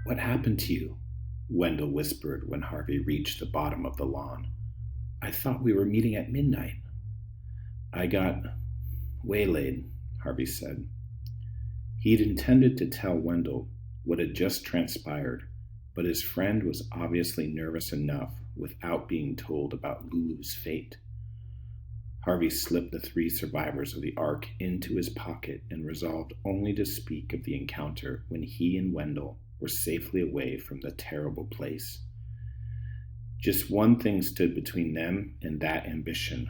What happened to you? Wendell whispered when Harvey reached the bottom of the lawn. I thought we were meeting at midnight. I got waylaid, Harvey said. He'd intended to tell Wendell what had just transpired, but his friend was obviously nervous enough without being told about Lulu's fate. Harvey slipped the 3 survivors of the Ark into his pocket and resolved only to speak of the encounter when he and Wendell were safely away from the terrible place. Just one thing stood between them and that ambition,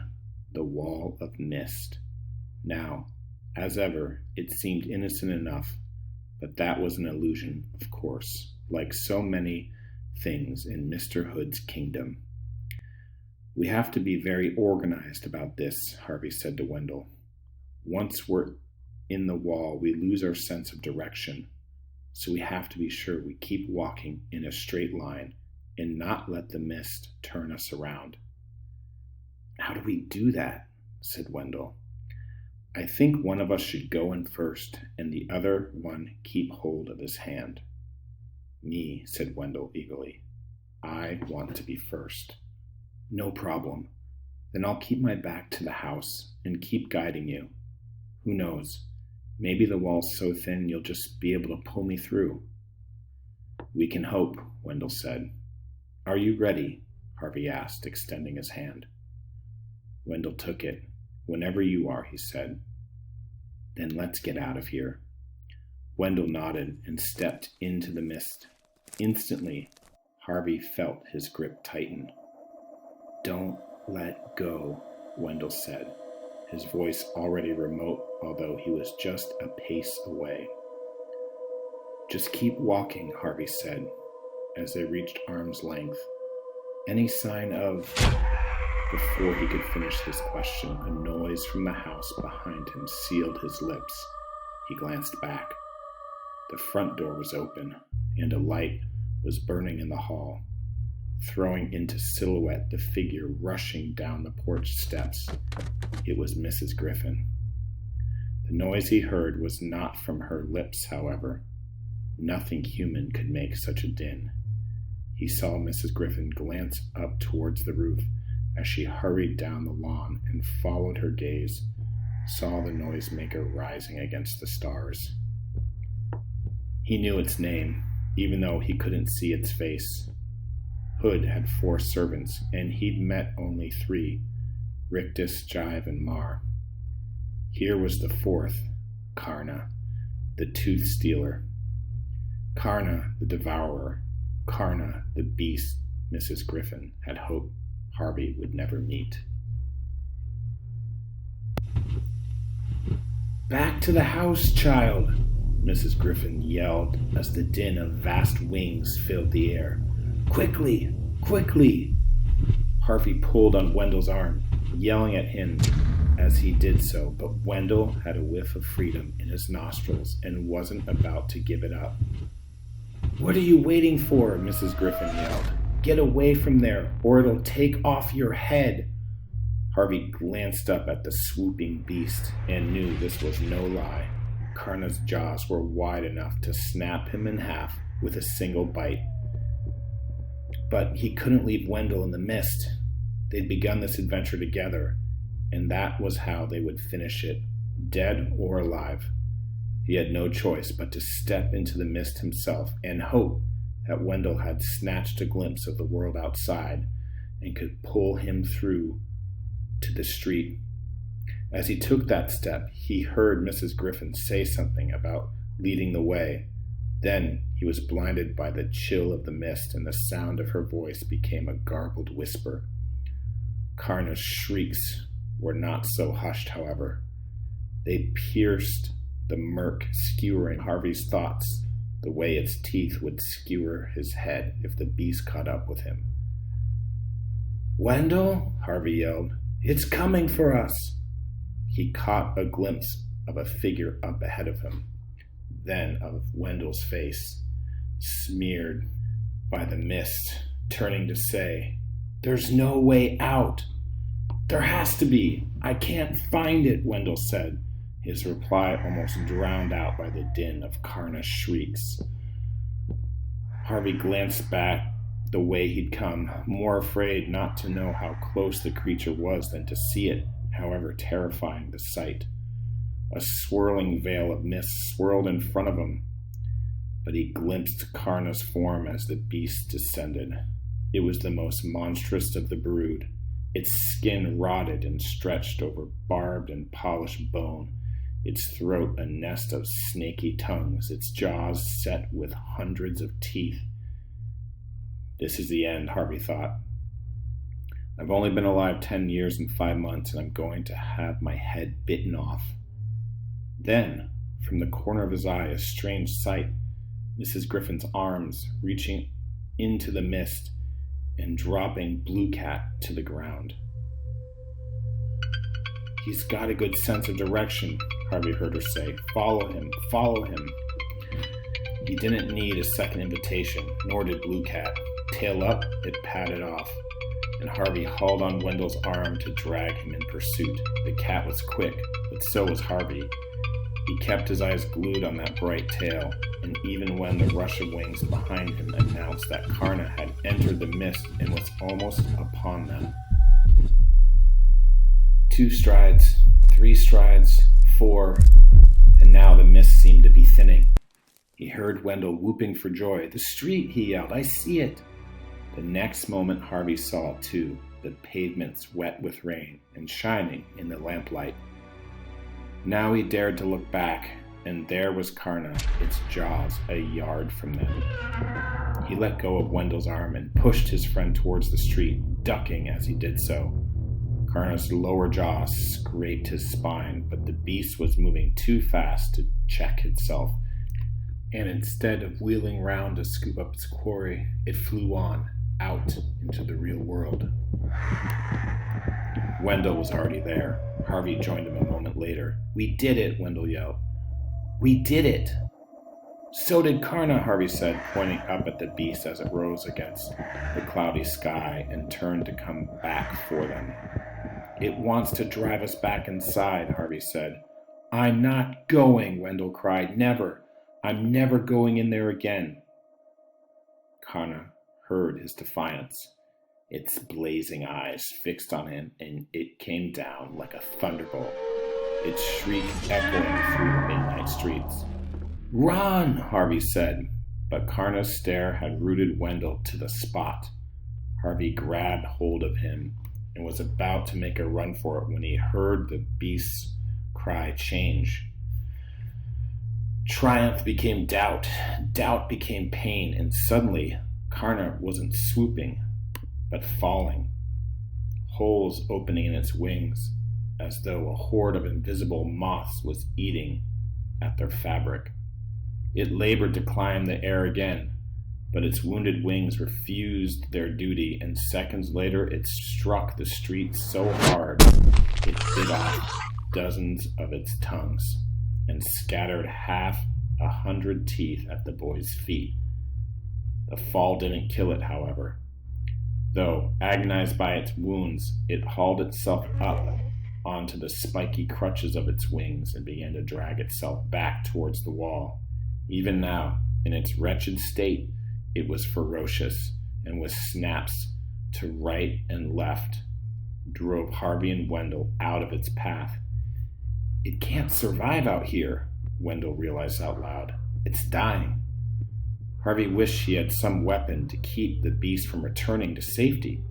the wall of mist. Now, as ever, it seemed innocent enough, but that was an illusion, of course, like so many things in Mr. Hood's kingdom. We have to be very organized about this, Harvey said to Wendell. Once we're in the wall, we lose our sense of direction, so we have to be sure we keep walking in a straight line and not let the mist turn us around. How do we do that? Said Wendell. I think one of us should go in first and the other one keep hold of his hand. Me, said Wendell eagerly. I want to be first. No problem. Then I'll keep my back to the house and keep guiding you. Who knows? Maybe the wall's so thin you'll just be able to pull me through. We can hope, Wendell said. Are you ready? Harvey asked, extending his hand. Wendell took it. Whenever you are, he said. Then let's get out of here. Wendell nodded and stepped into the mist. Instantly, Harvey felt his grip tighten. Don't let go, Wendell said, his voice already remote, although he was just a pace away. Just keep walking, Harvey said, as they reached arm's length. Any sign of... Before he could finish his question, a noise from the house behind him sealed his lips. He glanced back. The front door was open, and a light was burning in the hall, throwing into silhouette the figure rushing down the porch steps. It was Mrs. Griffin. The noise he heard was not from her lips, however. Nothing human could make such a din. He saw Mrs. Griffin glance up towards the roof as she hurried down the lawn and followed her gaze, saw the noisemaker rising against the stars. He knew its name, even though he couldn't see its face. Hood had 4 servants, and he'd met only 3, Rictus, Jive, and Mar. Here was the 4th, Karna, the tooth stealer. Karna, the devourer. Karna, the beast Mrs. Griffin had hoped Harvey would never meet. Back to the house, child, Mrs. Griffin yelled as the din of vast wings filled the air. Quickly, quickly! Harvey pulled on Wendell's arm, yelling at him as he did so, but Wendell had a whiff of freedom in his nostrils and wasn't about to give it up. What are you waiting for? Mrs. Griffin yelled. Get away from there, or it'll take off your head. Harvey glanced up at the swooping beast and knew this was no lie. Karna's jaws were wide enough to snap him in half with a single bite. But he couldn't leave Wendell in the mist. They'd begun this adventure together, and that was how they would finish it, dead or alive. He had no choice but to step into the mist himself and hope that Wendell had snatched a glimpse of the world outside and could pull him through to the street. As he took that step, he heard Mrs. Griffin say something about leading the way. Then he was blinded by the chill of the mist, and the sound of her voice became a garbled whisper. Karna's shrieks were not so hushed, however. They pierced the murk, skewering Harvey's thoughts the way its teeth would skewer his head if the beast caught up with him. Wendell, Harvey yelled, it's coming for us. He caught a glimpse of a figure up ahead of him, then of Wendell's face, smeared by the mist, turning to say, There's no way out. There has to be. I can't find it, Wendell said, his reply almost drowned out by the din of Karna's shrieks. Harvey glanced back the way he'd come, more afraid not to know how close the creature was than to see it, however terrifying the sight. A swirling veil of mist swirled in front of him, but he glimpsed Karna's form as the beast descended. It was the most monstrous of the brood, its skin rotted and stretched over barbed and polished bone, its throat a nest of snaky tongues, its jaws set with hundreds of teeth. This is the end, Harvey thought. I've only been alive 10 years and 5 months, and I'm going to have my head bitten off. Then, from the corner of his eye, a strange sight, Mrs. Griffin's arms reaching into the mist and dropping Blue Cat to the ground. He's got a good sense of direction, Harvey heard her say. Follow him, follow him. He didn't need a second invitation, nor did Blue Cat. Tail up, it padded off, and Harvey hauled on Wendell's arm to drag him in pursuit. The cat was quick, but so was Harvey. He kept his eyes glued on that bright tail, and even when the rush of wings behind him announced that Karna had entered the mist and was almost upon them. 2 strides, 3 strides, 4, and now the mist seemed to be thinning. He heard Wendell whooping for joy. "The street," he yelled. "I see it." The next moment Harvey saw it too, the pavements wet with rain and shining in the lamplight. Now he dared to look back, and there was Karna, its jaws a yard from them. He let go of Wendell's arm and pushed his friend towards the street, ducking as he did so. Karna's lower jaw scraped his spine, but the beast was moving too fast to check itself, and instead of wheeling round to scoop up its quarry, it flew on, out into the real world. Wendell was already there. Harvey joined him a moment later. "We did it," Wendell yelled. "We did it." "So did Karna," Harvey said, pointing up at the beast as it rose against the cloudy sky and turned to come back for them. "It wants to drive us back inside," Harvey said. "I'm not going," Wendell cried. "Never. I'm never going in there again." Karna heard his defiance, its blazing eyes fixed on him, and it came down like a thunderbolt, its shriek echoing through the midnight streets. "Run," Harvey said, but Karna's stare had rooted Wendell to the spot. Harvey grabbed hold of him and was about to make a run for it when he heard the beast's cry change. Triumph became doubt, doubt became pain, and suddenly Karna wasn't swooping, but falling, holes opening in its wings, as though a horde of invisible moths was eating at their fabric. It labored to climb the air again, but its wounded wings refused their duty, and seconds later it struck the street so hard it bit off dozens of its tongues and scattered 100 teeth at the boy's feet. The fall didn't kill it, however. Though, agonized by its wounds, it hauled itself up onto the spiky crutches of its wings and began to drag itself back towards the wall. Even now, in its wretched state, it was ferocious, and with snaps to right and left, drove Harvey and Wendell out of its path. "It can't survive out here," Wendell realized out loud. "It's dying." Harvey wished he had some weapon to keep the beast from returning to safety,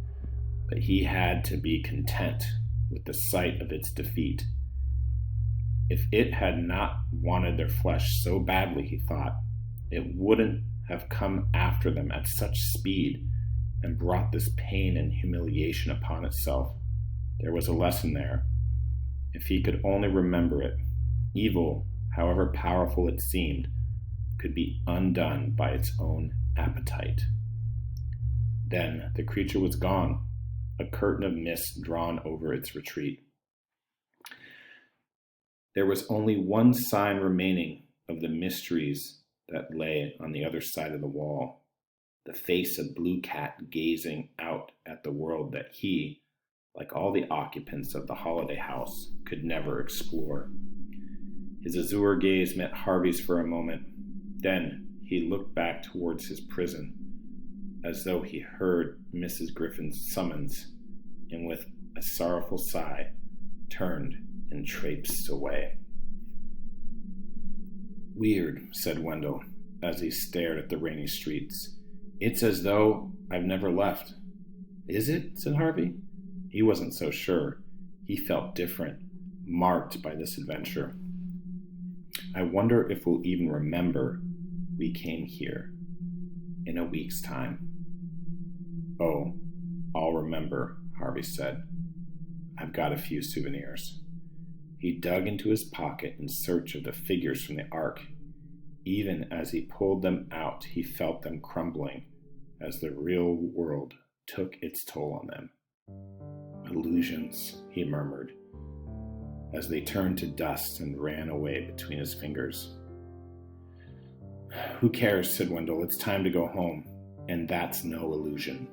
but he had to be content with the sight of its defeat. If it had not wanted their flesh so badly, he thought, it wouldn't have come after them at such speed and brought this pain and humiliation upon itself. There was a lesson there. If he could only remember it, evil, however powerful it seemed, could be undone by its own appetite. Then the creature was gone, a curtain of mist drawn over its retreat. There was only one sign remaining of the mysteries that lay on the other side of the wall, the face of Blue Cat gazing out at the world that he, like all the occupants of the holiday house, could never explore. His azure gaze met Harvey's for a moment. Then He looked back towards his prison, as though he heard Mrs. Griffin's summons, and with a sorrowful sigh, turned and traipsed away. "Weird," said Wendell, as he stared at the rainy streets. "It's as though I've never left." "Is it?" said Harvey. He wasn't so sure. He felt different, marked by this adventure. "I wonder if we'll even remember we came here in a week's time." "Oh, I'll remember," Harvey said. "I've got a few souvenirs." He dug into his pocket in search of the figures from the Ark. Even as he pulled them out, he felt them crumbling as the real world took its toll on them. "Illusions," he murmured, as they turned to dust and ran away between his fingers. "Who cares?" said Wendell. "It's time to go home. And that's no illusion."